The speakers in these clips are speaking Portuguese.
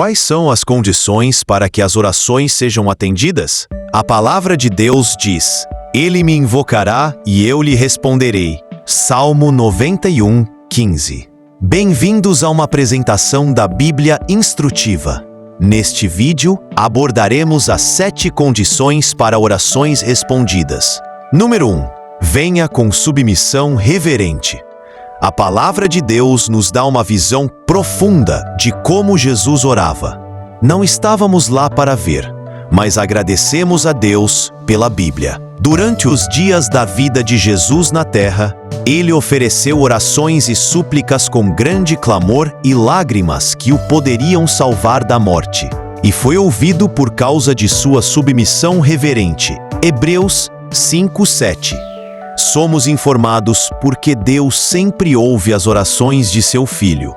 Quais são as condições para que as orações sejam atendidas? A palavra de Deus diz: Ele me invocará e eu lhe responderei. Salmo 91, 15. Bem-vindos a uma apresentação da Bíblia Instrutiva. Neste vídeo, abordaremos as 7 condições para orações respondidas. Número 1. Venha com submissão reverente. A palavra de Deus nos dá uma visão profunda de como Jesus orava. Não estávamos lá para ver, mas agradecemos a Deus pela Bíblia. Durante os dias da vida de Jesus na terra, ele ofereceu orações e súplicas com grande clamor e lágrimas que o poderiam salvar da morte. E foi ouvido por causa de sua submissão reverente. Hebreus 5:7. Somos informados porque Deus sempre ouve as orações de seu Filho.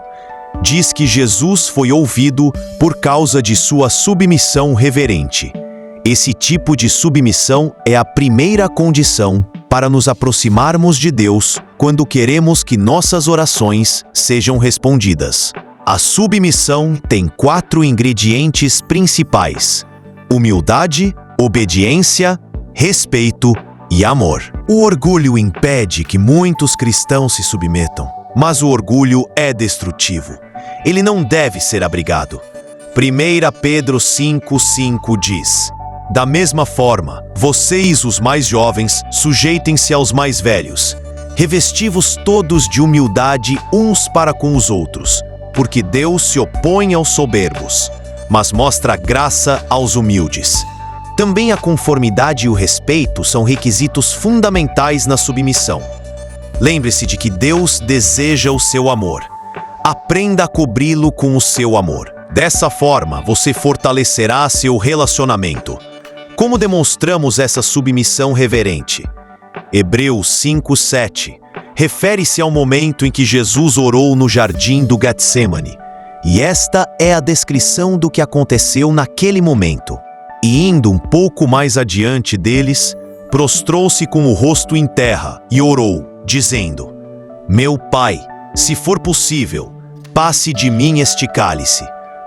Diz que Jesus foi ouvido por causa de sua submissão reverente. Esse tipo de submissão é a primeira condição para nos aproximarmos de Deus quando queremos que nossas orações sejam respondidas. A submissão tem 4 ingredientes principais: humildade, obediência, respeito e amor. O orgulho impede que muitos cristãos se submetam, mas o orgulho é destrutivo. Ele não deve ser abrigado. 1 Pedro 5:5 diz: Da mesma forma, vocês, os mais jovens, sujeitem-se aos mais velhos. Revesti-vos todos de humildade uns para com os outros, porque Deus se opõe aos soberbos, mas mostra graça aos humildes. Também a conformidade e o respeito são requisitos fundamentais na submissão. Lembre-se de que Deus deseja o seu amor. Aprenda a cobri-lo com o seu amor. Dessa forma, você fortalecerá seu relacionamento. Como demonstramos essa submissão reverente? Hebreus 5:7 refere-se ao momento em que Jesus orou no jardim do Getsemane. E esta é a descrição do que aconteceu naquele momento. E indo um pouco mais adiante deles, prostrou-se com o rosto em terra e orou, dizendo: Meu Pai, se for possível, passe de mim este cálice.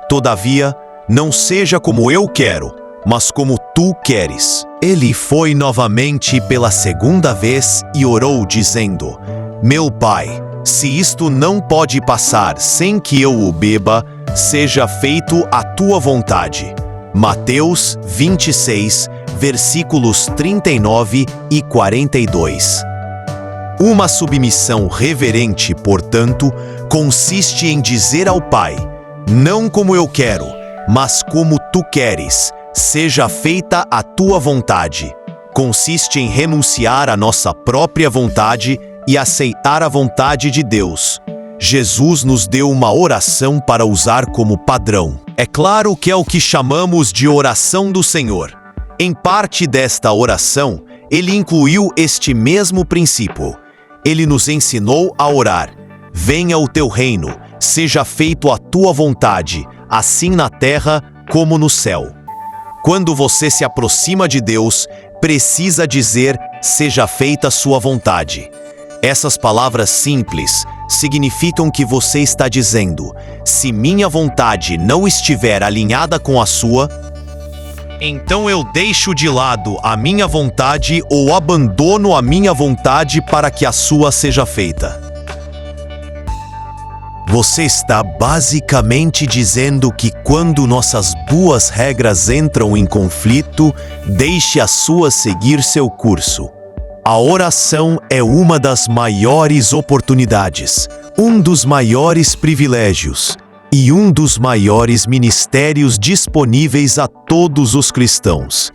Todavia, não seja como eu quero, mas como tu queres. Ele foi novamente pela segunda vez e orou, dizendo: Meu Pai, se isto não pode passar sem que eu o beba, seja feito a tua vontade. Mateus 26, versículos 39 e 42. Uma submissão reverente, portanto, consiste em dizer ao Pai: Não como eu quero, mas como tu queres, seja feita a tua vontade. Consiste em renunciar à nossa própria vontade e aceitar a vontade de Deus. Jesus nos deu uma oração para usar como padrão. É claro que é o que chamamos de oração do Senhor. Em parte desta oração, ele incluiu este mesmo princípio. Ele nos ensinou a orar: Venha o teu reino, seja feito a tua vontade, assim na terra como no céu. Quando você se aproxima de Deus, precisa dizer: Seja feita a sua vontade. Essas palavras simples significam que você está dizendo: se minha vontade não estiver alinhada com a sua, então eu deixo de lado a minha vontade ou abandono a minha vontade para que a sua seja feita. Você está basicamente dizendo que quando nossas boas regras entram em conflito, deixe as suas seguir seu curso. A oração é uma das maiores oportunidades, um dos maiores privilégios e um dos maiores ministérios disponíveis a todos os cristãos.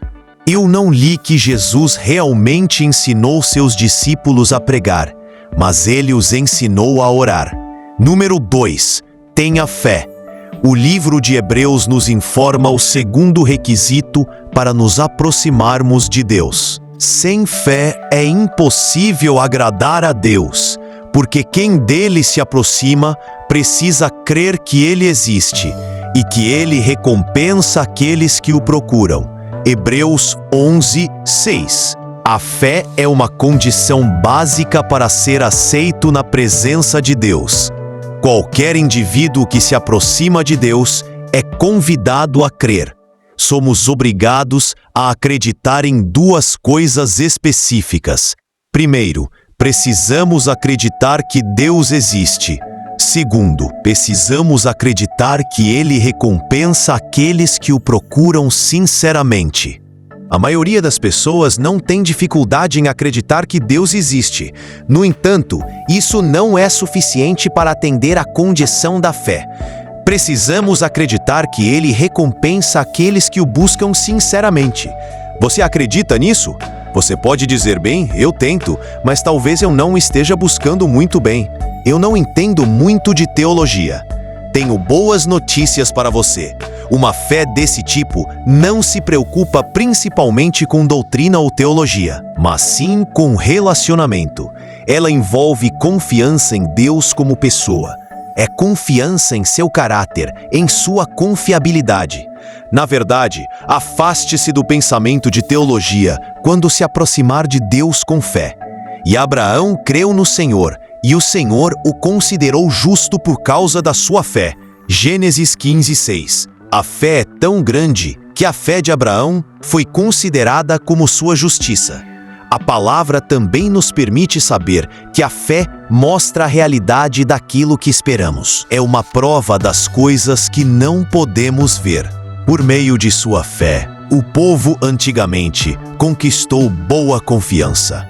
Eu não li que Jesus realmente ensinou seus discípulos a pregar, mas ele os ensinou a orar. Número 2. Tenha fé. O livro de Hebreus nos informa o segundo requisito para nos aproximarmos de Deus. Sem fé é impossível agradar a Deus, porque quem dele se aproxima precisa crer que ele existe e que ele recompensa aqueles que o procuram. Hebreus 11:6. A fé é uma condição básica para ser aceito na presença de Deus. Qualquer indivíduo que se aproxima de Deus é convidado a crer. Somos obrigados a acreditar em duas coisas específicas. Primeiro, precisamos acreditar que Deus existe. Segundo, precisamos acreditar que Ele recompensa aqueles que o procuram sinceramente. A maioria das pessoas não tem dificuldade em acreditar que Deus existe. No entanto, isso não é suficiente para atender à condição da fé. Precisamos acreditar que Ele recompensa aqueles que o buscam sinceramente. Você acredita nisso? Você pode dizer, bem, eu tento, mas talvez eu não esteja buscando muito bem. Eu não entendo muito de teologia. Tenho boas notícias para você. Uma fé desse tipo não se preocupa principalmente com doutrina ou teologia, mas sim com relacionamento. Ela envolve confiança em Deus como pessoa. É confiança em seu caráter, em sua confiabilidade. Na verdade, afaste-se do pensamento de teologia quando se aproximar de Deus com fé. E Abraão creu no Senhor, e o Senhor o considerou justo por causa da sua fé. Gênesis 15:6. A fé é tão grande que a fé de Abraão foi considerada como sua justiça. A palavra também nos permite saber que a fé mostra a realidade daquilo que esperamos. É uma prova das coisas que não podemos ver. Por meio de sua fé, o povo antigamente conquistou boa confiança.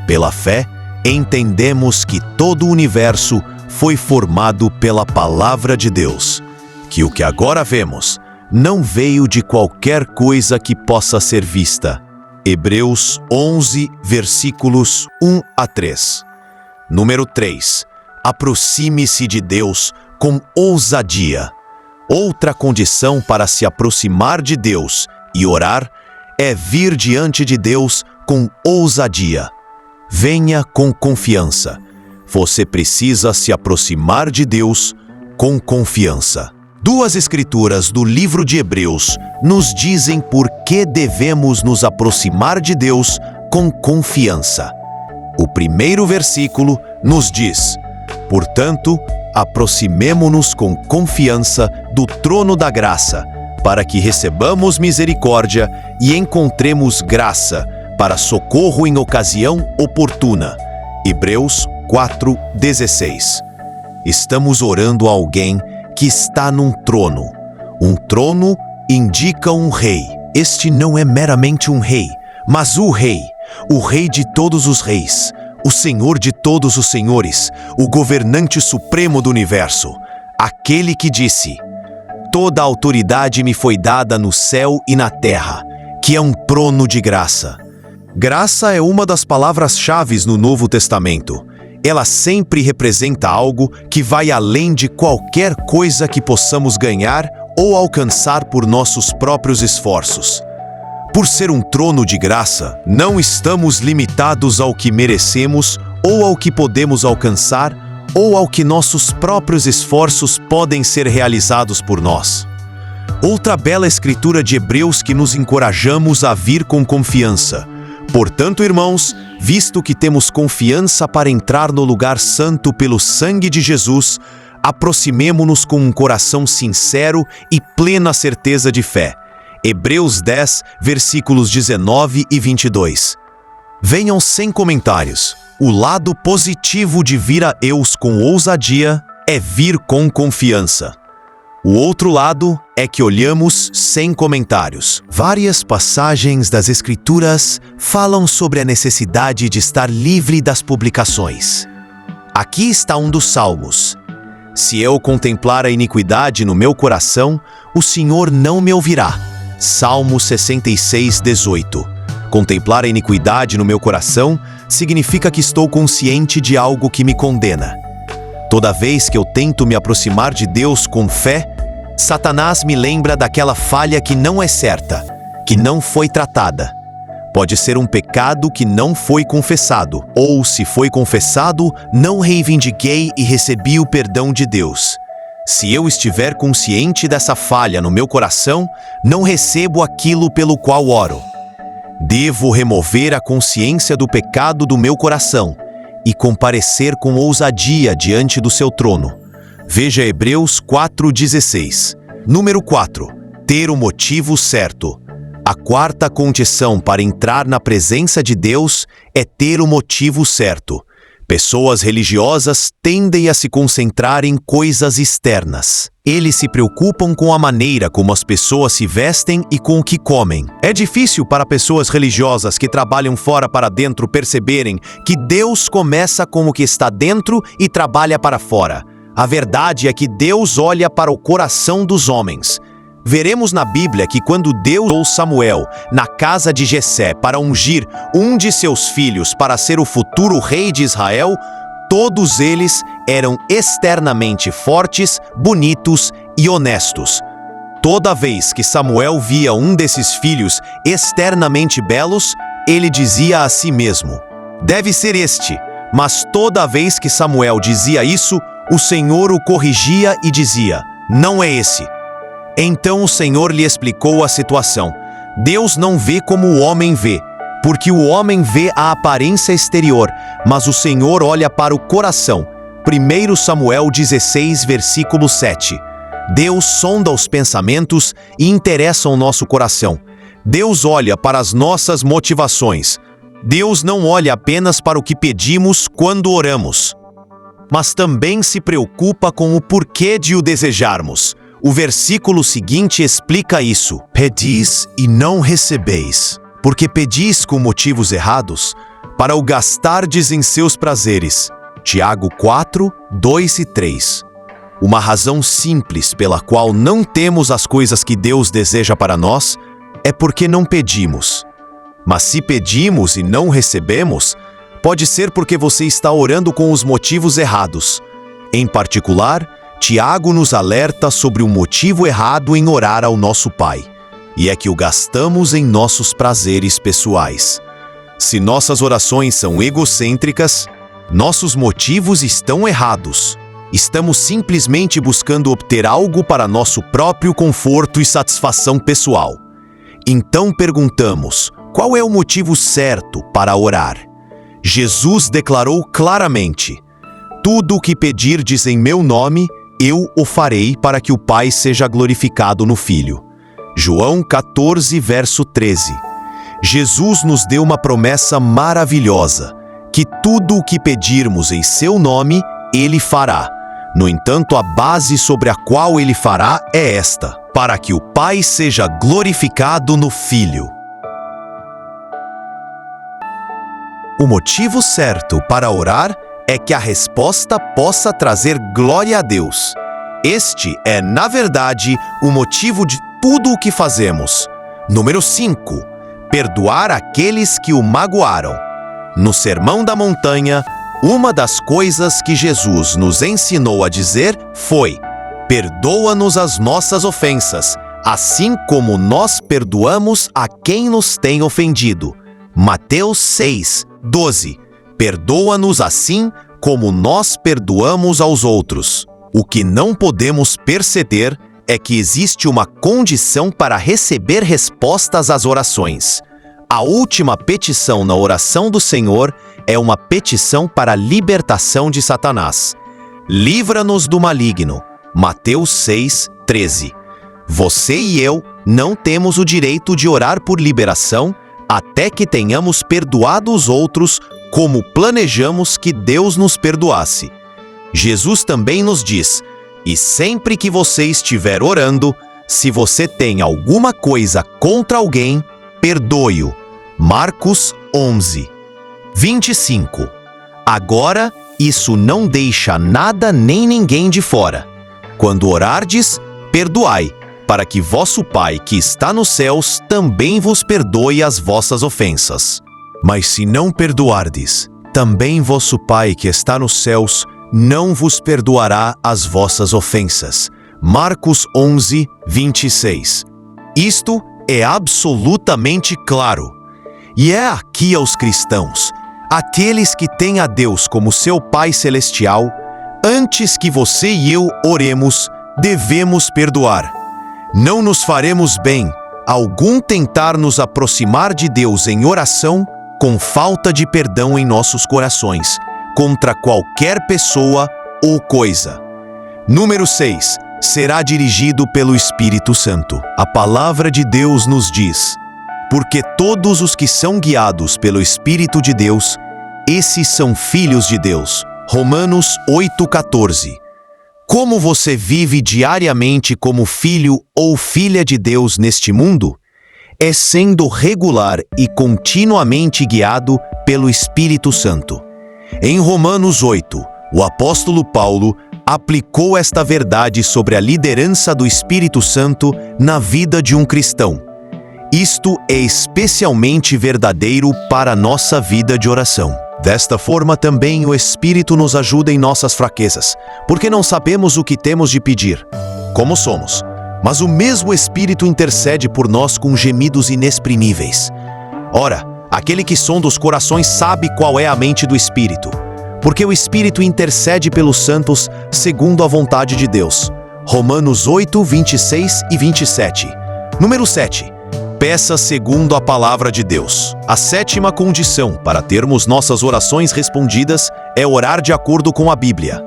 Pela fé, entendemos que todo o universo foi formado pela palavra de Deus, que o que agora vemos não veio de qualquer coisa que possa ser vista. Hebreus 11, versículos 1 a 3. Número 3. Aproxime-se de Deus com ousadia. Outra condição para se aproximar de Deus e orar é vir diante de Deus com ousadia. Venha com confiança. Você precisa se aproximar de Deus com confiança. Duas escrituras do livro de Hebreus nos dizem por que devemos nos aproximar de Deus com confiança. O primeiro versículo nos diz: portanto, aproximemo-nos com confiança do trono da graça, para que recebamos misericórdia e encontremos graça para socorro em ocasião oportuna. Hebreus 4:16. Estamos orando a alguém que está num trono. Um trono indica um rei. Este não é meramente um rei, mas o rei de todos os reis, o Senhor de todos os senhores, o governante supremo do universo, aquele que disse: toda a autoridade me foi dada no céu e na terra, que é um trono de graça. Graça é uma das palavras-chave no Novo Testamento. Ela sempre representa algo que vai além de qualquer coisa que possamos ganhar ou alcançar por nossos próprios esforços. Por ser um trono de graça, não estamos limitados ao que merecemos ou ao que podemos alcançar ou ao que nossos próprios esforços podem ser realizados por nós. Outra bela escritura de Hebreus que nos encorajamos a vir com confiança. Portanto, irmãos, visto que temos confiança para entrar no lugar santo pelo sangue de Jesus, aproximemo-nos com um coração sincero e plena certeza de fé. Hebreus 10, versículos 19 e 22. Venham sem comentários. O lado positivo de vir a Deus com ousadia é vir com confiança. O outro lado é que olhamos sem comentários. Várias passagens das Escrituras falam sobre a necessidade de estar livre das publicações. Aqui está um dos salmos. Se eu contemplar a iniquidade no meu coração, o Senhor não me ouvirá. Salmo 66, 18. Contemplar a iniquidade no meu coração significa que estou consciente de algo que me condena. Toda vez que eu tento me aproximar de Deus com fé, Satanás me lembra daquela falha que não é certa, que não foi tratada. Pode ser um pecado que não foi confessado, ou, se foi confessado, não reivindiquei e recebi o perdão de Deus. Se eu estiver consciente dessa falha no meu coração, não recebo aquilo pelo qual oro. Devo remover a consciência do pecado do meu coração e comparecer com ousadia diante do seu trono. Veja Hebreus 4:16. Número 4. Ter o motivo certo. A quarta condição para entrar na presença de Deus é ter o motivo certo. Pessoas religiosas tendem a se concentrar em coisas externas. Eles se preocupam com a maneira como as pessoas se vestem e com o que comem. É difícil para pessoas religiosas que trabalham fora para dentro perceberem que Deus começa com o que está dentro e trabalha para fora. A verdade é que Deus olha para o coração dos homens. Veremos na Bíblia que quando Deus usou Samuel na casa de Jessé para ungir um de seus filhos para ser o futuro rei de Israel, todos eles eram externamente fortes, bonitos e honestos. Toda vez que Samuel via um desses filhos externamente belos, ele dizia a si mesmo: "Deve ser este." Mas toda vez que Samuel dizia isso, o Senhor o corrigia e dizia: "Não é esse." Então o Senhor lhe explicou a situação. Deus não vê como o homem vê, porque o homem vê a aparência exterior, mas o Senhor olha para o coração. 1 Samuel 16, versículo 7. Deus sonda os pensamentos e interessa o nosso coração. Deus olha para as nossas motivações. Deus não olha apenas para o que pedimos quando oramos, mas também se preocupa com o porquê de o desejarmos. O versículo seguinte explica isso. Pedis e não recebeis, porque pedis com motivos errados, para o gastardes em seus prazeres. Tiago 4, 2 e 3. Uma razão simples pela qual não temos as coisas que Deus deseja para nós é porque não pedimos. Mas se pedimos e não recebemos, pode ser porque você está orando com os motivos errados. Em particular, Tiago nos alerta sobre o motivo errado em orar ao nosso Pai, e é que o gastamos em nossos prazeres pessoais. Se nossas orações são egocêntricas, nossos motivos estão errados. Estamos simplesmente buscando obter algo para nosso próprio conforto e satisfação pessoal. Então perguntamos: qual é o motivo certo para orar? Jesus declarou claramente: "Tudo o que pedirdes em meu nome, eu o farei para que o Pai seja glorificado no Filho." João 14, verso 13. Jesus nos deu uma promessa maravilhosa, que tudo o que pedirmos em seu nome, Ele fará. No entanto, a base sobre a qual Ele fará é esta: para que o Pai seja glorificado no Filho. O motivo certo para orar é que a resposta possa trazer glória a Deus. Este é, na verdade, o motivo de tudo o que fazemos. Número 5. Perdoar aqueles que o magoaram. No Sermão da Montanha, uma das coisas que Jesus nos ensinou a dizer foi: "Perdoa-nos as nossas ofensas, assim como nós perdoamos a quem nos tem ofendido." Mateus 6, 12. Perdoa-nos assim como nós perdoamos aos outros. O que não podemos perceber é que existe uma condição para receber respostas às orações. A última petição na oração do Senhor é uma petição para a libertação de Satanás. Livra-nos do maligno. Mateus 6, 13. Você e eu não temos o direito de orar por liberação até que tenhamos perdoado os outros como planejamos que Deus nos perdoasse. Jesus também nos diz: "E sempre que você estiver orando, se você tem alguma coisa contra alguém, perdoe-o." Marcos 11, 25. Agora, isso não deixa nada nem ninguém de fora. Quando orardes, perdoai, para que vosso Pai que está nos céus também vos perdoe as vossas ofensas. Mas se não perdoardes, também vosso Pai que está nos céus não vos perdoará as vossas ofensas. Marcos 11, 26. Isto é absolutamente claro. E é aqui aos cristãos, aqueles que têm a Deus como seu Pai Celestial, antes que você e eu oremos, devemos perdoar. Não nos faremos bem algum tentar nos aproximar de Deus em oração com falta de perdão em nossos corações, contra qualquer pessoa ou coisa. Número 6. será dirigido pelo Espírito Santo. A palavra de Deus nos diz: porque todos os que são guiados pelo Espírito de Deus, esses são filhos de Deus. Romanos 8,14. Como você vive diariamente como filho ou filha de Deus neste mundo? É sendo regular e continuamente guiado pelo Espírito Santo. Em Romanos 8, o apóstolo Paulo aplicou esta verdade sobre a liderança do Espírito Santo na vida de um cristão. Isto é especialmente verdadeiro para a nossa vida de oração. Desta forma também o Espírito nos ajuda em nossas fraquezas, porque não sabemos o que temos de pedir, como somos. Mas o mesmo Espírito intercede por nós com gemidos inexprimíveis. Ora, aquele que sonda os corações sabe qual é a mente do Espírito, porque o Espírito intercede pelos santos segundo a vontade de Deus. Romanos 8, 26 e 27. Número 7. Peça segundo a palavra de Deus. A sétima condição para termos nossas orações respondidas é orar de acordo com a Bíblia.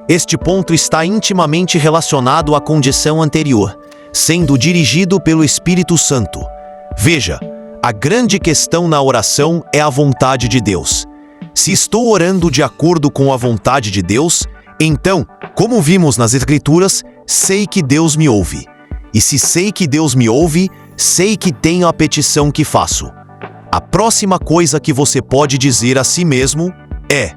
Este ponto está intimamente relacionado à condição anterior, sendo dirigido pelo Espírito Santo. Veja, a grande questão na oração é a vontade de Deus. Se estou orando de acordo com a vontade de Deus, então, como vimos nas Escrituras, sei que Deus me ouve. E se sei que Deus me ouve, sei que tenho a petição que faço. A próxima coisa que você pode dizer a si mesmo é: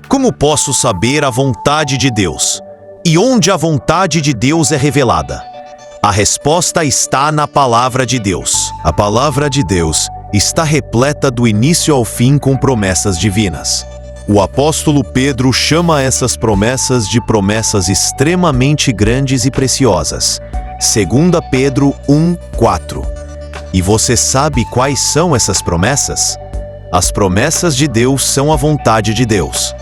como posso saber a vontade de Deus? E onde a vontade de Deus é revelada? A resposta está na palavra de Deus. A palavra de Deus está repleta do início ao fim com promessas divinas. O apóstolo Pedro chama essas promessas de promessas extremamente grandes e preciosas. 2 Pedro 1:4. E você sabe quais são essas promessas? As promessas de Deus são a vontade de Deus.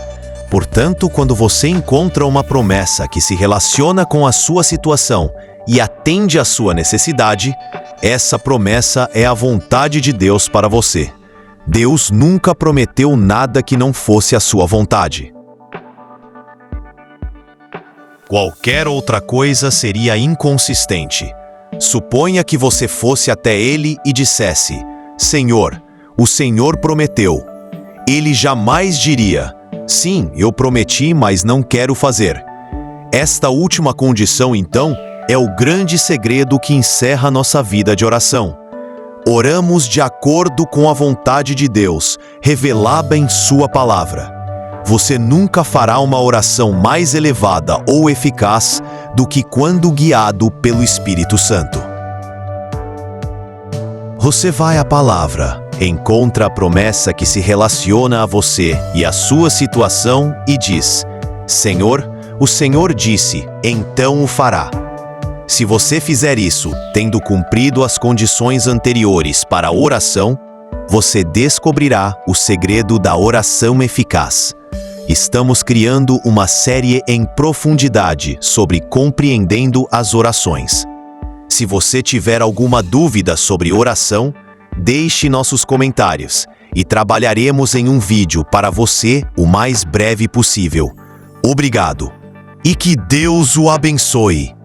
Portanto, quando você encontra uma promessa que se relaciona com a sua situação e atende à sua necessidade, essa promessa é a vontade de Deus para você. Deus nunca prometeu nada que não fosse a sua vontade. Qualquer outra coisa seria inconsistente. Suponha que você fosse até ele e dissesse: Senhor, o Senhor prometeu. Ele jamais diria: sim, eu prometi, mas não quero fazer. Esta última condição, então, é o grande segredo que encerra nossa vida de oração. Oramos de acordo com a vontade de Deus, revelada em sua palavra. Você nunca fará uma oração mais elevada ou eficaz do que quando guiado pelo Espírito Santo. Você vai à palavra, encontra a promessa que se relaciona a você e à sua situação e diz: Senhor, o Senhor disse, então o fará. Se você fizer isso, tendo cumprido as condições anteriores para a oração, você descobrirá o segredo da oração eficaz. Estamos criando uma série em profundidade sobre compreendendo as orações. Se você tiver alguma dúvida sobre oração, deixe nossos comentários e trabalharemos em um vídeo para você o mais breve possível. Obrigado. E que Deus o abençoe.